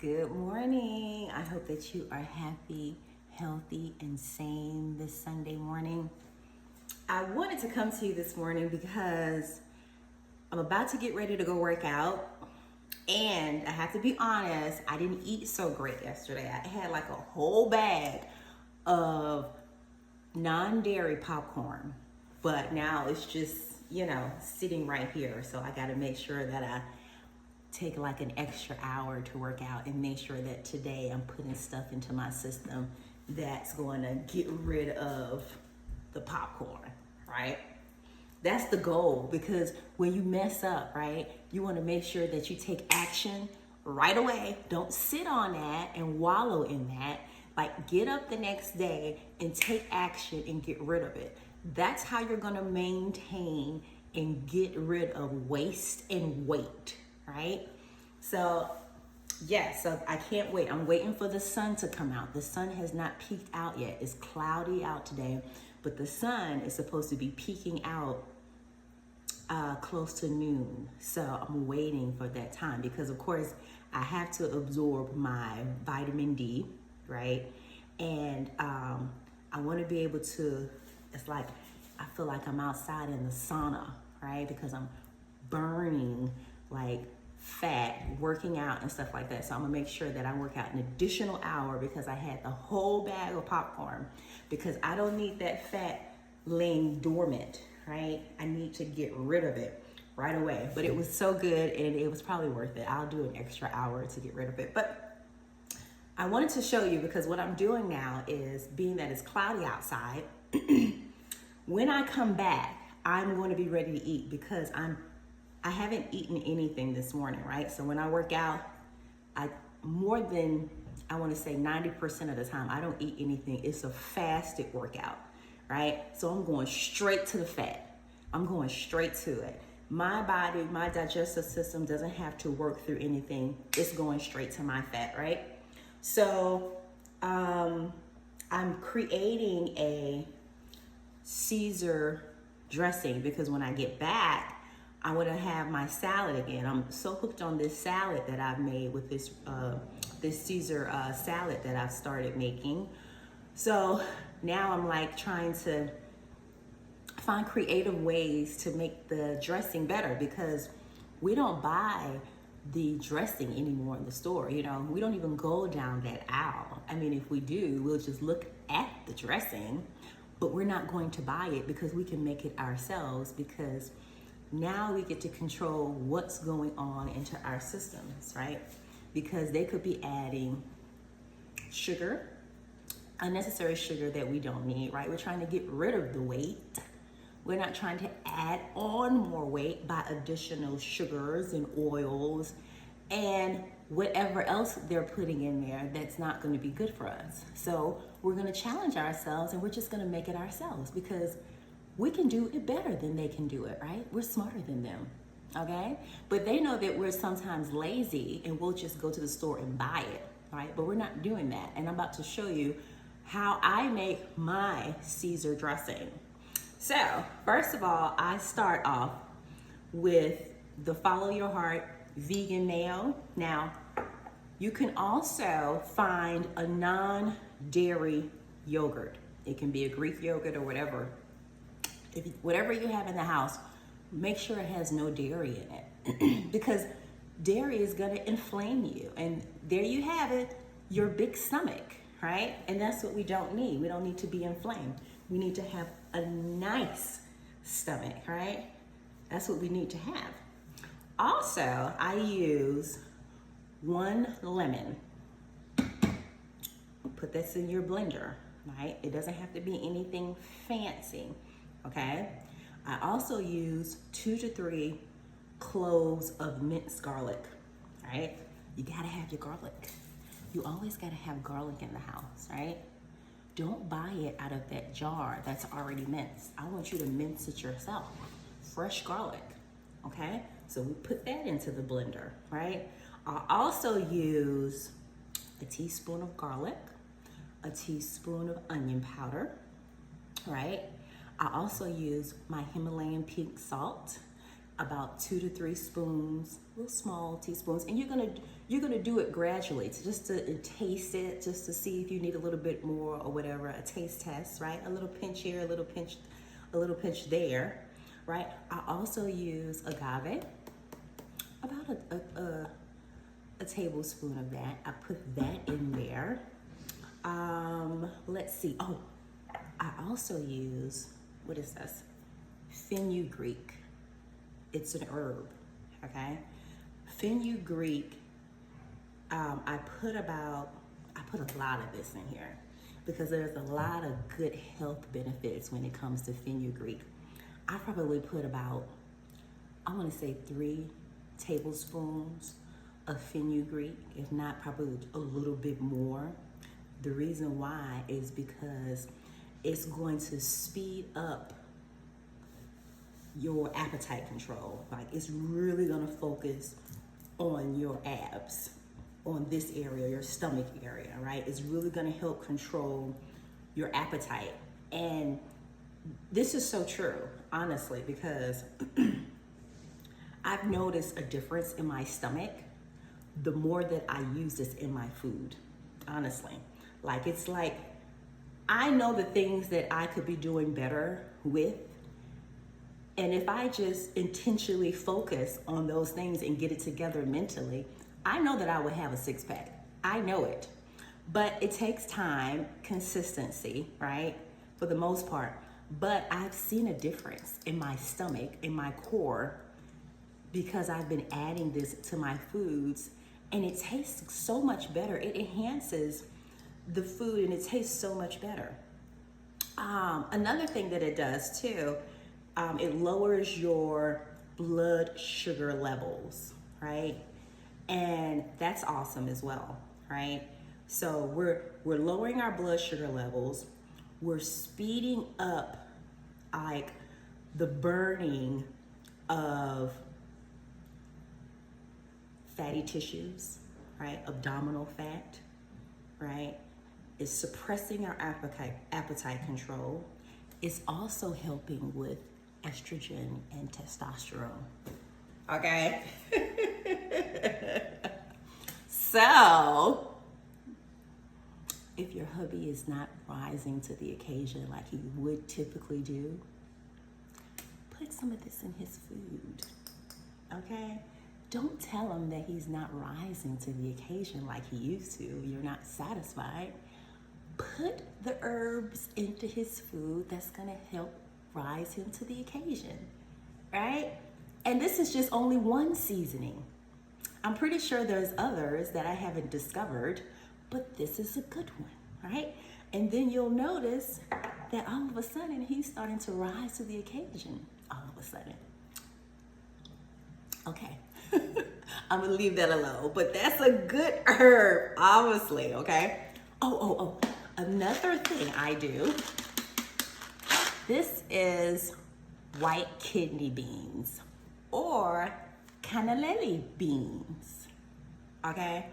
Good morning. I hope that you are happy, healthy, and sane this Sunday morning. I wanted to come to you this morning because I'm about to get ready to go work out. And I have to be honest, I didn't eat so great yesterday. I had like a whole bag of non-dairy popcorn, but now it's just, sitting right here. So I got to make sure that I take like an extra hour to work out and make sure that today I'm putting stuff into my system that's going to get rid of the popcorn, right? That's the goal, because when you mess up, right, you want to make sure that you take action right away. Don't sit on that and wallow in that. Like, get up the next day and take action and get rid of it. That's how you're going to maintain and get rid of waste and weight, right? So I can't wait. I'm waiting for the sun to come out. The sun has not peeked out yet. It's cloudy out today, but the sun is supposed to be peeking out close to noon. So I'm waiting for that time because, of course, I have to absorb my vitamin D, right? And I want to be able to, it's like, I feel like I'm outside in the sauna, right? Because I'm burning like fat, working out and stuff like that. So I'm gonna make sure that I work out an additional hour because I had the whole bag of popcorn, because I don't need that fat laying dormant, right? I need to get rid of it right away. But it was so good and it was probably worth it. I'll do an extra hour to get rid of it. But I wanted to show you, because what I'm doing now is, being that it's cloudy outside, when I come back, I'm going to be ready to eat because I haven't eaten anything this morning, right? So when I work out, more than, I want to say 90% of the time, I don't eat anything. It's a fasted workout, right? So I'm going straight to the fat. I'm going straight to it. My body, my digestive system doesn't have to work through anything. It's going straight to my fat, right? So I'm creating a Caesar dressing because when I get back, I want to have my salad again. I'm so hooked on this salad that I've made with this Caesar salad that I've started making. So now I'm like trying to find creative ways to make the dressing better, because we don't buy the dressing anymore in the store. We don't even go down that aisle. I mean, if we do, we'll just look at the dressing, but we're not going to buy it because we can make it ourselves, because now we get to control what's going on into our systems, right? Because they could be adding sugar, unnecessary sugar that we don't need, right? We're trying to get rid of the weight. We're not trying to add on more weight by additional sugars and oils and whatever else they're putting in there that's not going to be good for us. So we're going to challenge ourselves, and we're just going to make it ourselves, because we can do it better than they can do it, right? We're smarter than them, okay? But they know that we're sometimes lazy and we'll just go to the store and buy it, right? But we're not doing that. And I'm about to show you how I make my Caesar dressing. So first of all, I start off with the Follow Your Heart vegan mayo. Now, you can also find a non-dairy yogurt. It can be a Greek yogurt or whatever. Whatever you have in the house, make sure it has no dairy in it because dairy is going to inflame you. And there you have it, your big stomach, right? And that's what we don't need. We don't need to be inflamed. We need to have a nice stomach, right? That's what we need to have. Also, I use 1 lemon. Put this in your blender, right? It doesn't have to be anything fancy, okay? I also use 2 to 3 cloves of minced garlic, right? You gotta have your garlic. You always gotta have garlic in the house, right? Don't buy it out of that jar that's already minced. I want you to mince it yourself. Fresh garlic, okay? So we put that into the blender, right? I also use a teaspoon of garlic, a teaspoon of onion powder, right? I also use my Himalayan pink salt, about 2 to 3 spoons, little small teaspoons, and you're gonna you're gonna do it gradually, just to taste it, just to see if you need a little bit more or whatever, a taste test, right? A little pinch here, a little pinch there, right? I also use agave, about a tablespoon of that. I put that in there. Let's see. Oh, I also use, what is this? Fenugreek. It's an herb, okay? Fenugreek, I put a lot of this in here because there's a lot of good health benefits when it comes to fenugreek. I probably put about, I want to say 3 tablespoons of fenugreek, if not probably a little bit more. The reason why is because it's going to speed up your appetite control. Like, it's really gonna focus on your abs, on this area, your stomach area, right? It's really gonna help control your appetite. And this is so true, honestly, because I've noticed a difference in my stomach the more that I use this in my food, honestly. Like, it's like, I know the things that I could be doing better with, and if I just intentionally focus on those things and get it together mentally, I know that I would have a 6-pack. I know it. But it takes time, consistency, right? For the most part. But I've seen a difference in my stomach, in my core, because I've been adding this to my foods, and it tastes so much better. It enhances the food and it tastes so much better. Another thing that it does too, it lowers your blood sugar levels, right? And that's awesome as well, right? So we're lowering our blood sugar levels. We're speeding up like the burning of fatty tissues, right? Abdominal fat, right? It's suppressing our appetite control. It's also helping with estrogen and testosterone. Okay? So, if your hubby is not rising to the occasion like he would typically do, put some of this in his food. Okay? Don't tell him that he's not rising to the occasion like he used to. You're not satisfied. Put the herbs into his food that's gonna help rise him to the occasion, right? And this is just only one seasoning. I'm pretty sure there's others that I haven't discovered, but this is a good one, right? And then you'll notice that all of a sudden he's starting to rise to the occasion, all of a sudden. Okay, I'm gonna leave that alone, but that's a good herb, obviously, okay? Oh, another thing I do, this is white kidney beans or cannellini beans, okay?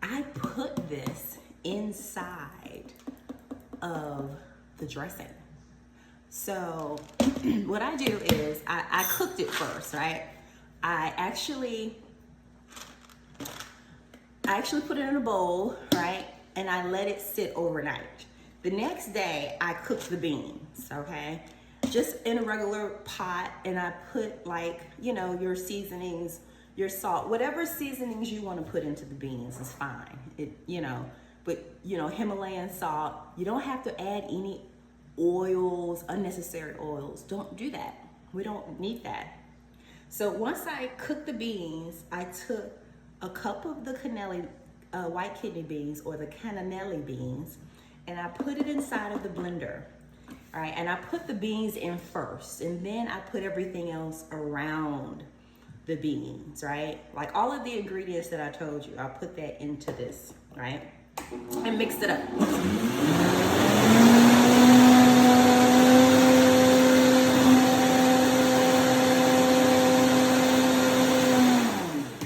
I put this inside of the dressing. So what I do is I cooked it first, right? I actually put it in a bowl, right? And I let it sit overnight. The next day, I cooked the beans, okay? Just in a regular pot, and I put your seasonings, your salt, whatever seasonings you want to put into the beans is fine. But Himalayan salt, you don't have to add any oils, unnecessary oils. Don't do that. We don't need that. So once I cooked the beans, I took a cup of the white kidney beans or the cannellini beans, and I put it inside of the blender. All right, and I put the beans in first, and then I put everything else around the beans, right? Like all of the ingredients that I told you, I put that into this, right? And mixed it up.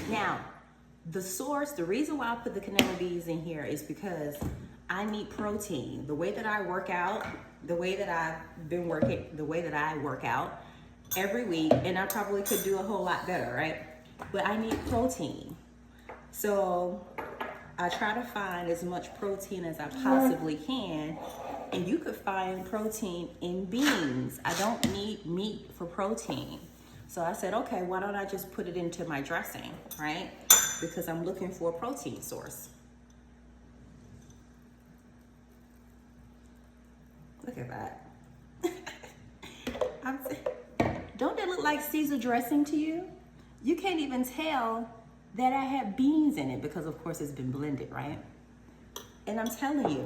Now, the reason why I put the cannellini beans in here is because I need protein. The way that I work out, the way that I've been working, the way that I work out every week, and I probably could do a whole lot better, right? But I need protein. So I try to find as much protein as I possibly can. And you could find protein in beans. I don't need meat for protein. So I said, okay, why don't I just put it into my dressing, right? Because I'm looking for a protein source. Look at that. Don't that look like Caesar dressing to you? You can't even tell that I have beans in it because of course it's been blended, right? And I'm telling you,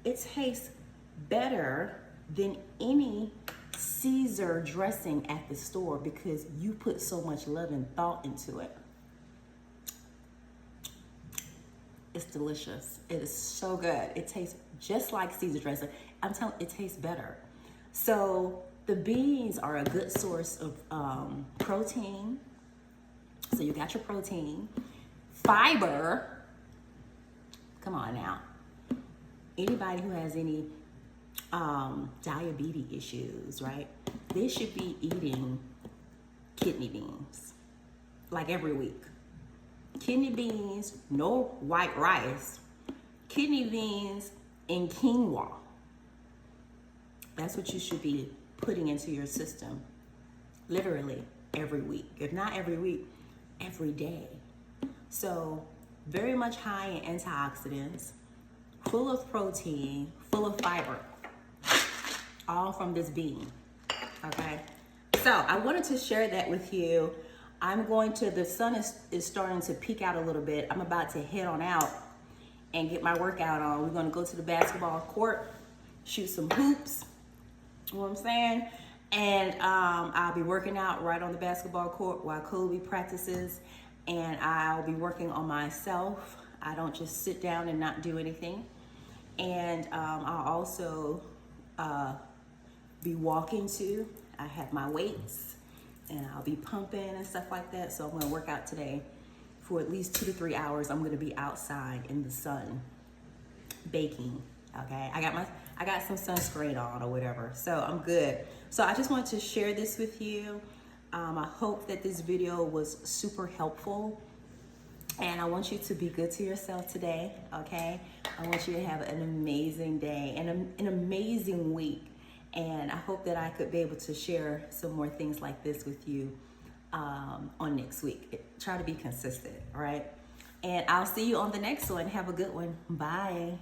it tastes better than any Caesar dressing at the store because you put so much love and thought into it. It's delicious. It is so good. It tastes just like Caesar dressing. I'm telling you, it tastes better. So the beans are a good source of protein. So you got your protein, fiber. Come on now. Anybody who has any diabetes issues, right? They should be eating kidney beans like every week. Kidney beans, no white rice. Kidney beans and quinoa. That's what you should be putting into your system literally every week. If not every week, every day. So very much high in antioxidants, full of protein, full of fiber, all from this bean, okay? So I wanted to share that with you. The sun is starting to peek out a little bit. I'm about to head on out and get my workout on. We're gonna go to the basketball court, shoot some hoops, you know what I'm saying? And I'll be working out right on the basketball court while Kobe practices, and I'll be working on myself. I don't just sit down and not do anything. And I'll also be walking too. I have my weights and I'll be pumping and stuff like that. So I'm gonna work out today for at least 2 to 3 hours. I'm gonna be outside in the sun, baking, okay? I got some sunscreen on or whatever, so I'm good. So I just wanted to share this with you. I hope that this video was super helpful. And I want you to be good to yourself today, okay? I want you to have an amazing day and an amazing week. And I hope that I could be able to share some more things like this with you on next week. Try to be consistent, all right? And I'll see you on the next one. Have a good one. Bye.